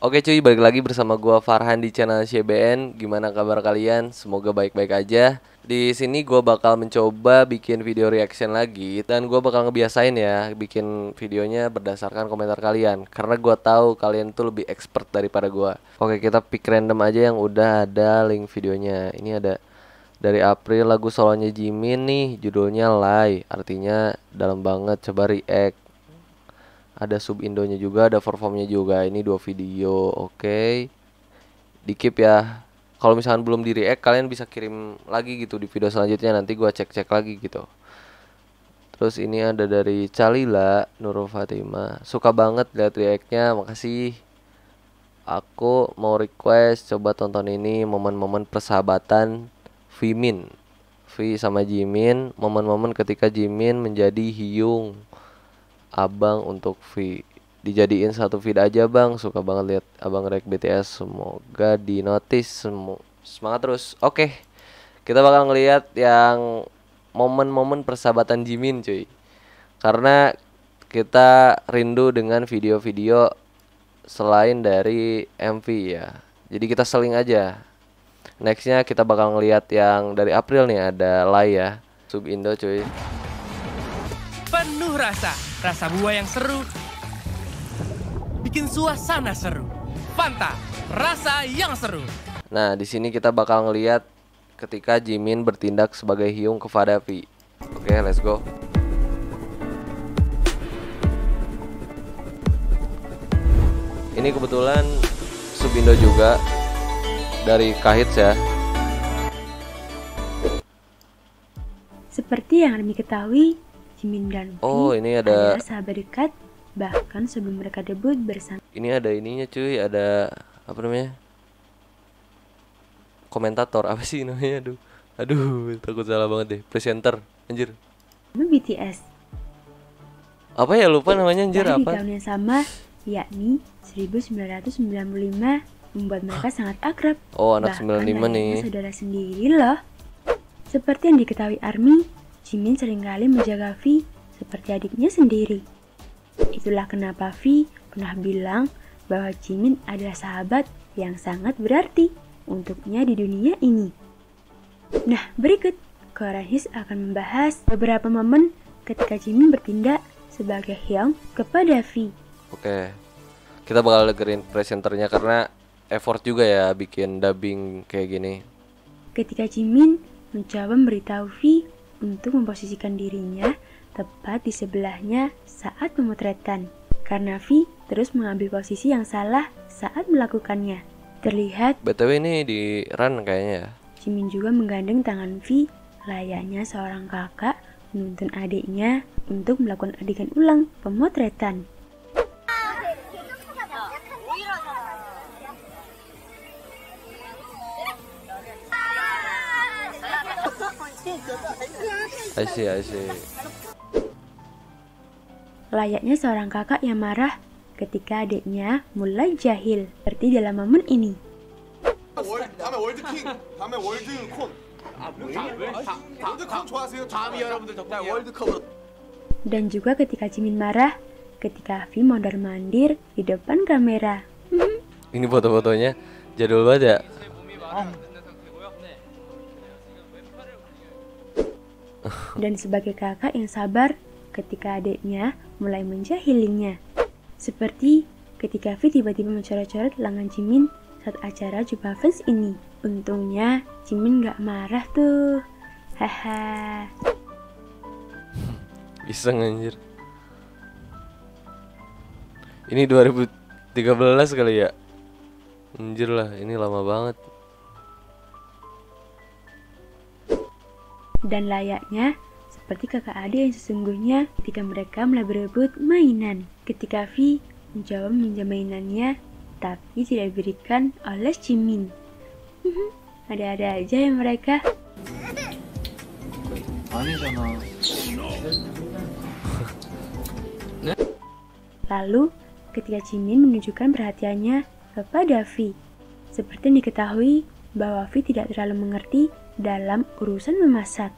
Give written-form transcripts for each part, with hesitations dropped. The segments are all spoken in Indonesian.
Oke cuy, balik lagi bersama gua Farhan di channel CBN. Gimana kabar kalian? Semoga baik-baik aja. Di sini gua bakal mencoba bikin video reaction lagi dan gua bakal ngebiasain ya bikin videonya berdasarkan komentar kalian karena gua tahu kalian tuh lebih expert daripada gua. Oke, kita pick random aja yang udah ada link videonya. Ini ada dari April, lagu solonya Jimin nih, judulnya Lie, artinya dalam banget, coba react. Ada sub Indonya juga, ada performnya juga. Ini dua video, oke. Di keep ya. Kalau misalkan belum di react, kalian bisa kirim lagi gitu di video selanjutnya. Nanti gua cek-cek lagi gitu. Terus ini ada dari Calila Nurul Fatima. Suka banget lihat reactnya, makasih. Aku mau request coba tonton ini momen-momen persahabatan Vimin, V sama Jimin. Momen-momen ketika Jimin menjadi Hyung abang untuk V. Dijadiin satu feed aja bang. Suka banget lihat abang react BTS. Semoga di notice. Semangat terus. Oke, kita bakal ngelihat yang momen-momen persahabatan Jimin cuy. Karena kita rindu dengan video-video selain dari MV ya. Jadi kita seling aja. Nextnya kita bakal ngelihat yang dari April nih, ada Lai ya, sub Indo cuy. Penuh rasa buah yang seru, bikin suasana seru. Fanta, rasa yang seru. Nah, di sini kita bakal ngelihat ketika Jimin bertindak sebagai Hyung kepada V. Oke, let's go. Ini kebetulan Subindo juga dari Kahits ya. Seperti yang kami ketahui, Jimin dan V ini ada adalah sahabat dekat, bahkan sebelum mereka debut bersama. Ini ada ininya cuy, ada apa namanya? Komentator apa sih namanya? Aduh, takut salah banget deh. Presenter, anjir. BTS. Apa ya, lupa namanya anjir Di apa? tahun yang sama, yakni 1995, membuat mereka sangat akrab. Oh, anak Bahkan 95 nih. saudara sendiri loh. Seperti yang diketahui ARMY, Jimin seringkali menjaga V seperti adiknya sendiri. Itulah kenapa V pernah bilang bahwa Jimin adalah sahabat yang sangat berarti untuknya di dunia ini. Nah, berikut Korahis akan membahas beberapa momen ketika Jimin bertindak sebagai Hyung kepada V. Oke, kita bakal dengerin presenternya karena effort juga ya bikin dubbing kayak gini. Ketika Jimin mencoba memberitahu V untuk memposisikan dirinya tepat di sebelahnya saat pemotretan, karena V terus mengambil posisi yang salah saat melakukannya. Terlihat BTW ini di run kayaknya ya. Jimin juga menggandeng tangan V layaknya seorang kakak menuntun adiknya untuk melakukan adegan ulang pemotretan. I see. Layaknya seorang kakak yang marah ketika adiknya mulai jahil, seperti dalam momen ini. 다음에 월드킹, 다음에 월드콘. 월드콘 좋아하세요? 다음이 여러분들 덕분에 월드컵으로. Dan juga ketika Jimin marah ketika V mondar-mandir di depan kamera. Ini foto-fotonya jadul banget ya. Dan sebagai kakak yang sabar ketika adiknya mulai menjahilinya. Seperti ketika V tiba-tiba mencoret-coret lengan Jimin saat acara jumpa fans ini. Untungnya Jimin gak marah tuh. Haha. Iseng anjir. Ini 2013 kali ya. Anjir lah, ini lama banget. Dan layaknya seperti kakak adik yang sesungguhnya ketika mereka mulai berebut mainan. Ketika V mencoba meminjam mainannya, tapi tidak diberikan oleh Jimin. Ada-ada aja ya mereka. Lalu, ketika Jimin menunjukkan perhatiannya kepada V, seperti yang diketahui bahwa V tidak terlalu mengerti dalam urusan memasak.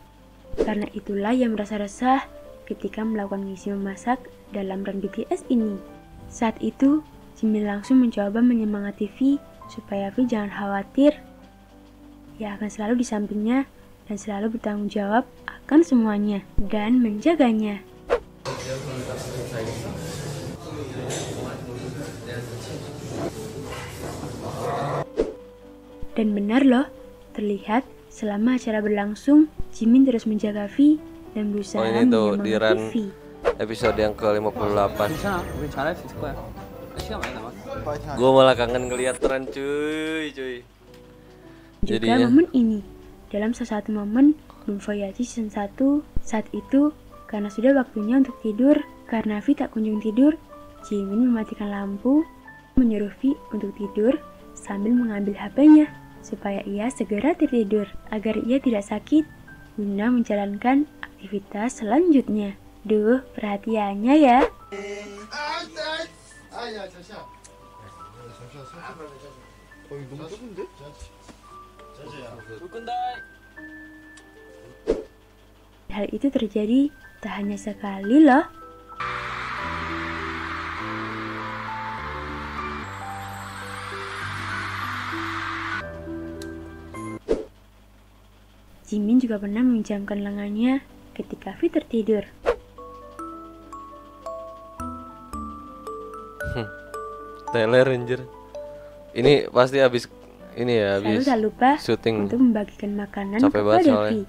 Karena itulah ia merasa resah ketika melakukan misi memasak dalam run BTS ini. Saat itu, Jimin langsung mencoba menyemangati V supaya V jangan khawatir. Ia akan selalu di sampingnya dan selalu bertanggung jawab akan semuanya dan menjaganya. Dan benar loh, terlihat selama acara berlangsung, Jimin terus menjaga V dan berusaha ini tuh di run menyemangati V. episode yang ke-58. 괜찮아, 우리 잘할 수 있을 거야. 시간 많이 남았어. Gue malah kangen ngeliat tren cuy. Juga Jadinya momen ini, dalam salah satu momen Moon Voyage season 1, saat itu karena sudah waktunya untuk tidur, karena V tak kunjung tidur, Jimin mematikan lampu, menyuruh V untuk tidur sambil mengambil HP-nya supaya ia segera tertidur agar ia tidak sakit guna menjalankan aktivitas selanjutnya. Duh, perhatiannya ya. Hal itu terjadi tak hanya sekali loh. Jimin juga pernah meminjamkan lengannya ketika V tertidur. Taylor Ranger. Ini pasti habis ini ya, Selalu habis tak lupa syuting. untuk membagikan makanan Capek banget kepada V. soalnya.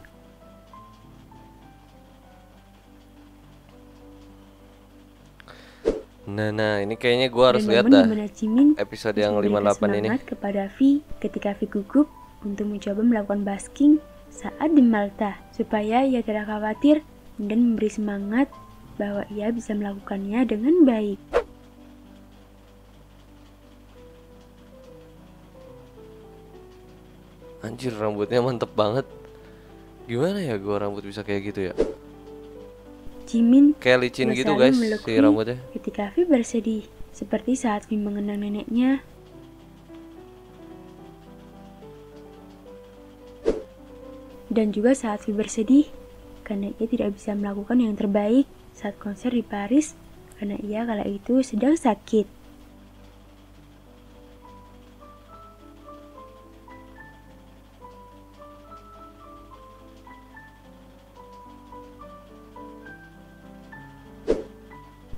Nah, ini kayaknya gue harus Dan lihat momen dah dimana Jimin episode terus yang memberikan 58 ini. semangat kepada V ketika V gugup untuk mencoba melakukan basking saat di Malta supaya ia tidak khawatir dan memberi semangat bahwa ia bisa melakukannya dengan baik. Anjir, rambutnya mantep banget. Gimana ya gua rambut bisa kayak gitu ya? Jimin Kayak licin juga gitu selalu guys memeluk si V rambutnya. ketika V bersedih, seperti saat V mengenang neneknya. Dan juga saat V bersedih karena ia tidak bisa melakukan yang terbaik saat konser di Paris karena ia kala itu sedang sakit.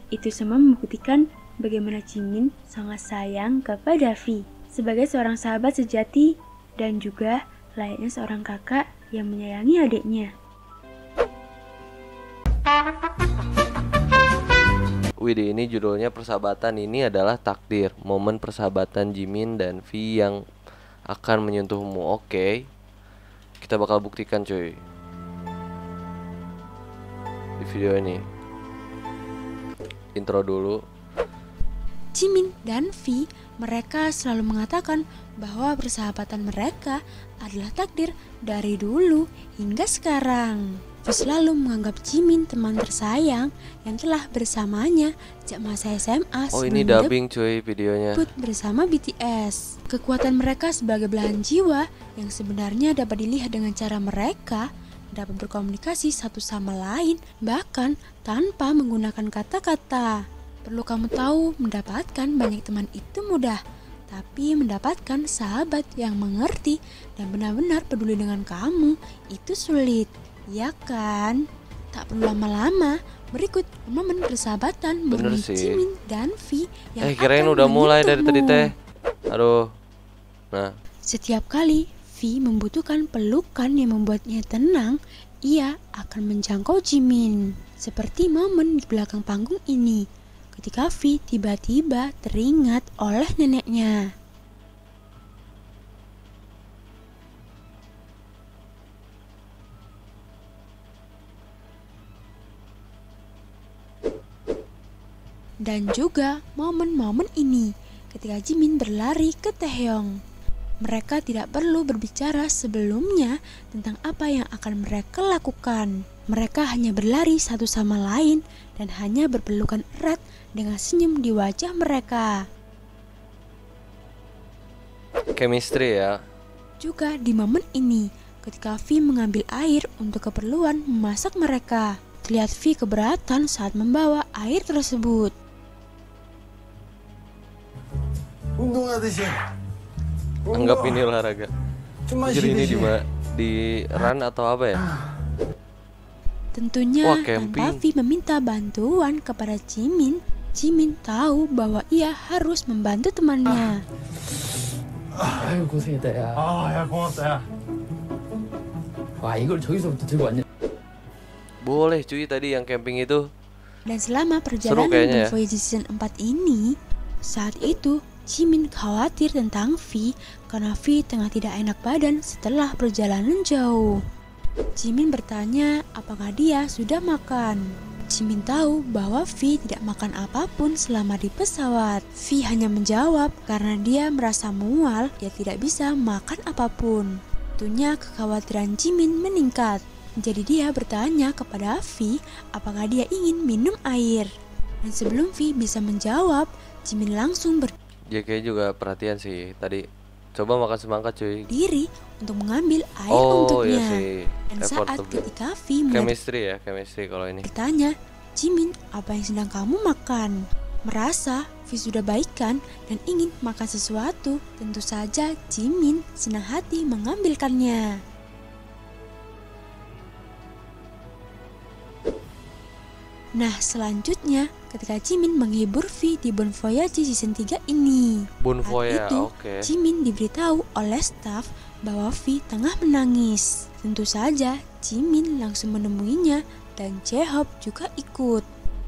Itu semua membuktikan bagaimana Jimin sangat sayang kepada V sebagai seorang sahabat sejati dan juga layaknya seorang kakak yang menyayangi adiknya. Widih, ini judulnya Persahabatan. Ini adalah takdir, momen persahabatan Jimin dan V yang akan menyentuhmu. Oke, kita bakal buktikan cuy di video ini. Intro dulu. Jimin dan V, mereka selalu mengatakan bahwa persahabatan mereka adalah takdir dari dulu hingga sekarang. V selalu menganggap Jimin teman tersayang yang telah bersamanya sejak masa SMA Oh, ini sebelum dubbing cuy videonya. debut bersama BTS. Kekuatan mereka sebagai belahan jiwa yang sebenarnya dapat dilihat dengan cara mereka dapat berkomunikasi satu sama lain, bahkan tanpa menggunakan kata-kata. Perlu kamu tahu, mendapatkan banyak teman itu mudah, tapi mendapatkan sahabat yang mengerti dan benar-benar peduli dengan kamu itu sulit, ya kan? Tak perlu lama-lama, berikut momen persahabatan Bener murni sih. Jimin dan V yang Kirain akan udah mulai dari tadi menyentuhmu. teh. Aduh. Nah, Setiap kali V membutuhkan pelukan yang membuatnya tenang, ia akan menjangkau Jimin. Seperti momen di belakang panggung ini, ketika V tiba-tiba teringat oleh neneknya. Dan juga momen-momen ini, ketika Jimin berlari ke Taehyung. Mereka tidak perlu berbicara sebelumnya tentang apa yang akan mereka lakukan. Mereka hanya berlari satu sama lain dan hanya berpelukan erat dengan senyum di wajah mereka. chemistry ya. Juga di momen ini, ketika V mengambil air untuk keperluan memasak mereka. Terlihat V keberatan saat membawa air tersebut. 운동하듯이. Anggap ini olahraga. 좀 Anjir, ini 마시듯이. di run atau apa ya? Tentunya Wah, tanpa camping. Vi meminta bantuan kepada Jimin, Jimin tahu bahwa ia harus membantu temannya. 아유 고생했다 야. 야 고맙다 야. 와 이걸 저기서부터 들고 왔냐? Boleh cuy, tadi yang camping itu. Dan selama Seru perjalanan kayaknya ya. Bonvoyage season 4 ini, saat itu Jimin khawatir tentang Vi karena Vi tengah tidak enak badan setelah perjalanan jauh. Jimin bertanya apakah dia sudah makan. Jimin tahu bahwa Vi tidak makan apapun selama di pesawat. Vi hanya menjawab karena dia merasa mual, dia tidak bisa makan apapun. Tentunya kekhawatiran Jimin meningkat. Jadi dia bertanya kepada Vi apakah dia ingin minum air. Dan sebelum Vi bisa menjawab, Jimin langsung Dia kayak juga perhatian sih tadi. Coba makan semangka cuy. berdiri untuk mengambil air Oh untuknya. iya sih. Dan Effort saat lebih. ketika Vi mulai Chemistry ya, chemistry kalau ini. bertanya, Jimin, apa yang sedang kamu makan? Merasa Vi sudah baikan dan ingin makan sesuatu, tentu saja Jimin senang hati mengambilkannya. Nah, selanjutnya ketika Jimin menghibur Vi di Bonvoyage season 3 ini. Bonvoyage, Saat itu, oke. Jimin diberitahu oleh staf bahwa Vi tengah menangis. Tentu saja, Jimin langsung menemuinya dan Jaehoop juga ikut.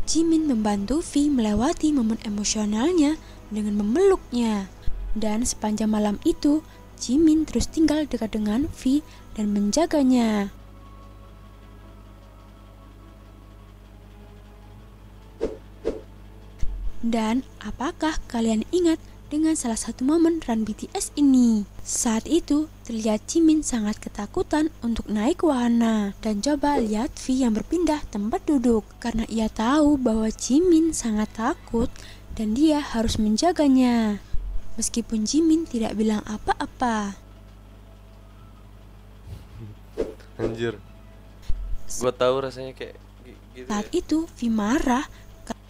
Jimin membantu Vi melewati momen emosionalnya dengan memeluknya. Dan sepanjang malam itu, Jimin terus tinggal dekat dengan Vi dan menjaganya. Dan apakah kalian ingat dengan salah satu momen run BTS ini? Saat itu terlihat Jimin sangat ketakutan untuk naik wahana. Dan coba lihat V yang berpindah tempat duduk karena ia tahu bahwa Jimin sangat takut dan dia harus menjaganya. Meskipun Jimin tidak bilang apa-apa. Anjir. Gue tahu rasanya kayak gitu Saat ya. itu V marah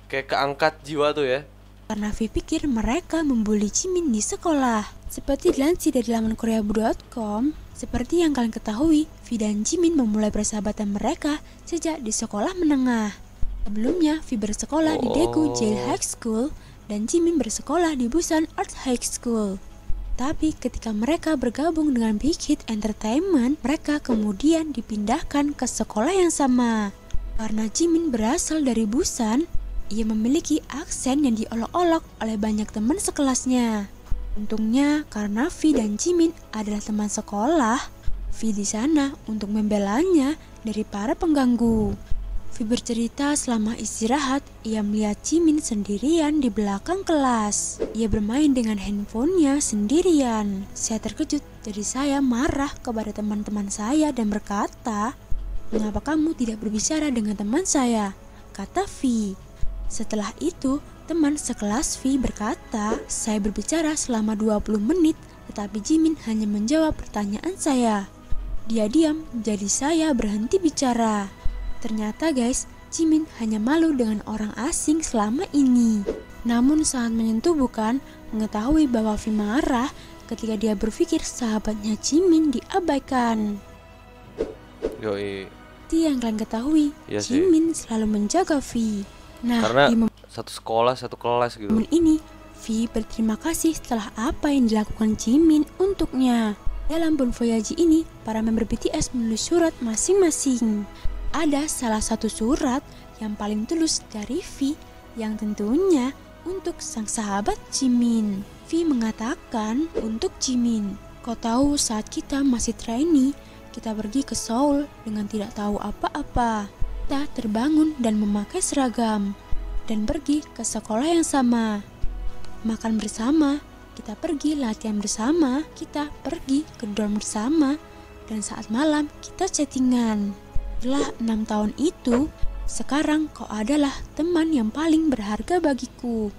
Kayak keangkat jiwa tuh ya. karena V pikir mereka membuli Jimin di sekolah. Seperti dilansir dari laman koreabu.com, seperti yang kalian ketahui, V dan Jimin memulai persahabatan mereka sejak di sekolah menengah. Sebelumnya, V bersekolah di Daegu Jail High School dan Jimin bersekolah di Busan Art High School. Tapi ketika mereka bergabung dengan Big Hit Entertainment, mereka kemudian dipindahkan ke sekolah yang sama. Karena Jimin berasal dari Busan, ia memiliki aksen yang diolok-olok oleh banyak teman sekelasnya. Untungnya karena V dan Jimin adalah teman sekolah, V di sana untuk membelanya dari para pengganggu. V bercerita selama istirahat, ia melihat Jimin sendirian di belakang kelas. Ia bermain dengan handphonenya sendirian. Saya terkejut, jadi saya marah kepada teman-teman saya dan berkata, "Mengapa kamu tidak berbicara dengan teman saya?" kata V. Setelah itu, teman sekelas V berkata, "Saya berbicara selama 20 menit, tetapi Jimin hanya menjawab pertanyaan saya. Dia diam, jadi saya berhenti bicara." Ternyata guys, Jimin hanya malu dengan orang asing selama ini. Namun sangat menyentuh bukan, mengetahui bahwa V marah ketika dia berpikir sahabatnya Jimin diabaikan. Yoi. Seperti yang kalian ketahui, Iya sih. Jimin selalu menjaga V. Nah, Karena di satu sekolah, satu kelas gitu. momen ini, V berterima kasih setelah apa yang dilakukan Jimin untuknya. Dalam Bonvoyage ini, para member BTS menulis surat masing-masing. Ada salah satu surat yang paling tulus dari V yang tentunya untuk sang sahabat Jimin. V mengatakan untuk Jimin, "Kau tahu saat kita masih trainee, kita pergi ke Seoul dengan tidak tahu apa-apa. Kita terbangun dan memakai seragam dan pergi ke sekolah yang sama. Makan bersama, kita pergi latihan bersama, kita pergi ke dorm bersama, dan saat malam kita chattingan. Setelah 6 tahun itu, sekarang kau adalah teman yang paling berharga bagiku.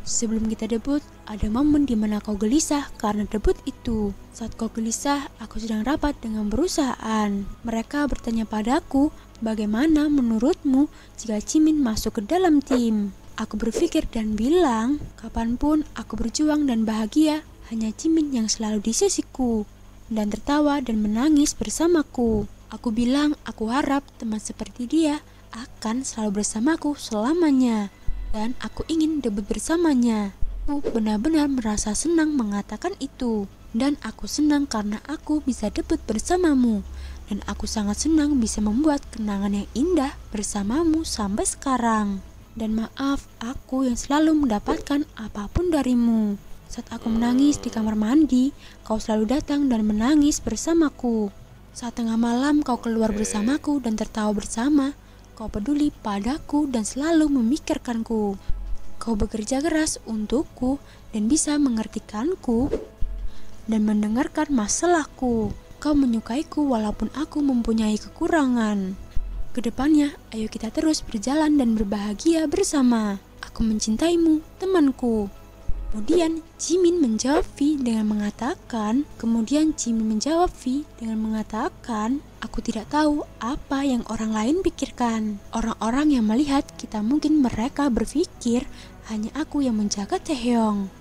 Sebelum kita debut, ada momen di mana kau gelisah karena debut itu. Saat kau gelisah, aku sedang rapat dengan perusahaan. Mereka bertanya padaku, bagaimana menurutmu jika Jimin masuk ke dalam tim? Aku berpikir dan bilang, kapanpun aku berjuang dan bahagia, hanya Jimin yang selalu di sisiku dan tertawa dan menangis bersamaku. Aku bilang aku harap teman seperti dia akan selalu bersamaku selamanya dan aku ingin debut bersamanya. Aku benar-benar merasa senang mengatakan itu dan aku senang karena aku bisa debut bersamamu dan aku sangat senang bisa membuat kenangan yang indah bersamamu sampai sekarang. Dan maaf, aku yang selalu mendapatkan apapun darimu. Saat aku menangis di kamar mandi, kau selalu datang dan menangis bersamaku. Saat tengah malam kau keluar bersamaku dan tertawa bersama. Kau peduli padaku dan selalu memikirkanku. Kau bekerja keras untukku dan bisa mengertikanku dan mendengarkan masalahku. Kau menyukaiku walaupun aku mempunyai kekurangan. Kedepannya, ayo kita terus berjalan dan berbahagia bersama. Aku mencintaimu, temanku. Kemudian Jimin menjawab V dengan mengatakan, aku tidak tahu apa yang orang lain pikirkan. Orang-orang yang melihat kita mungkin mereka berpikir hanya aku yang menjaga Taehyung.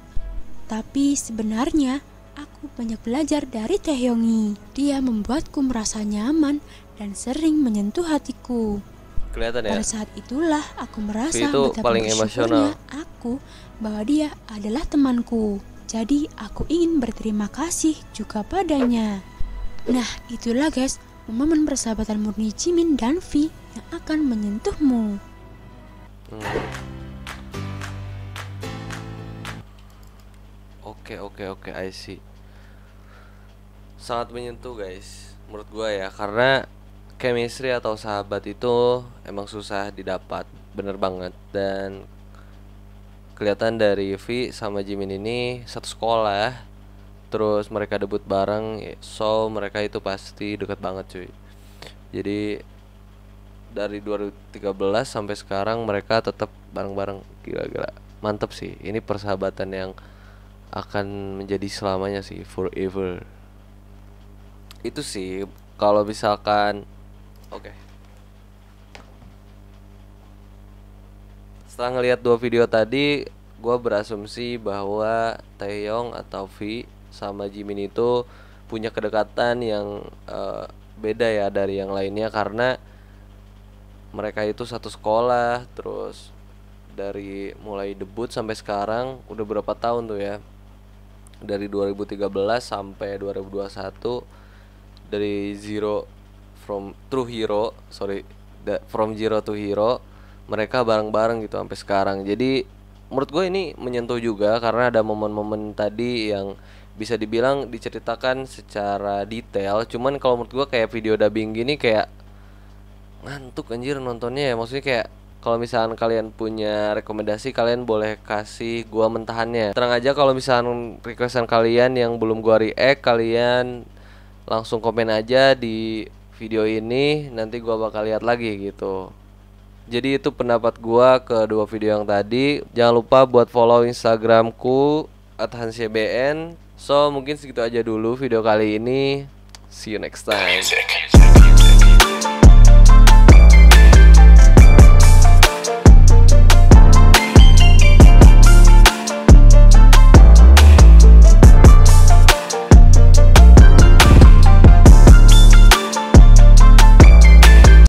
Tapi sebenarnya aku banyak belajar dari Taehyungi. Dia membuatku merasa nyaman dan sering menyentuh hatiku. Kelihatan ya. Pada saat itulah aku merasa itu betapa paling bersyukurnya emosional. aku bahwa dia adalah temanku. Jadi aku ingin berterima kasih juga padanya. Nah, itulah guys, momen persahabatan murni Jimin dan V yang akan menyentuhmu. Oke, I see. Sangat menyentuh guys, menurut gua ya, karena chemistry atau sahabat itu emang susah didapat, bener banget. Dan kelihatan dari V sama Jimin ini satu sekolah, terus mereka debut bareng, so mereka itu pasti deket banget cuy. Jadi dari 2013 sampai sekarang mereka tetap bareng-bareng, gila-gila, mantep sih. Ini persahabatan yang akan menjadi selamanya sih, forever. Itu sih kalau misalkan oke. Setelah ngelihat dua video tadi, gue berasumsi bahwa Taehyung atau V sama Jimin itu punya kedekatan yang beda ya dari yang lainnya, karena mereka itu satu sekolah, terus dari mulai debut sampai sekarang udah berapa tahun tuh ya, dari 2013 sampai 2021, dari from zero to hero mereka bareng-bareng gitu sampai sekarang. Jadi menurut gue ini menyentuh juga karena ada momen-momen tadi yang bisa dibilang diceritakan secara detail. Cuman kalau menurut gue kayak video dubbing gini kayak ngantuk anjir nontonnya ya. Maksudnya kayak kalau misalkan kalian punya rekomendasi, kalian boleh kasih gua mentahannya. Tenang aja kalau misalkan requestan kalian yang belum gua react, kalian langsung komen aja di video ini, nanti gua bakal lihat lagi gitu. Jadi itu pendapat gua ke dua video yang tadi. Jangan lupa buat follow Instagramku @hansybn. So mungkin segitu aja dulu video kali ini. See you next time.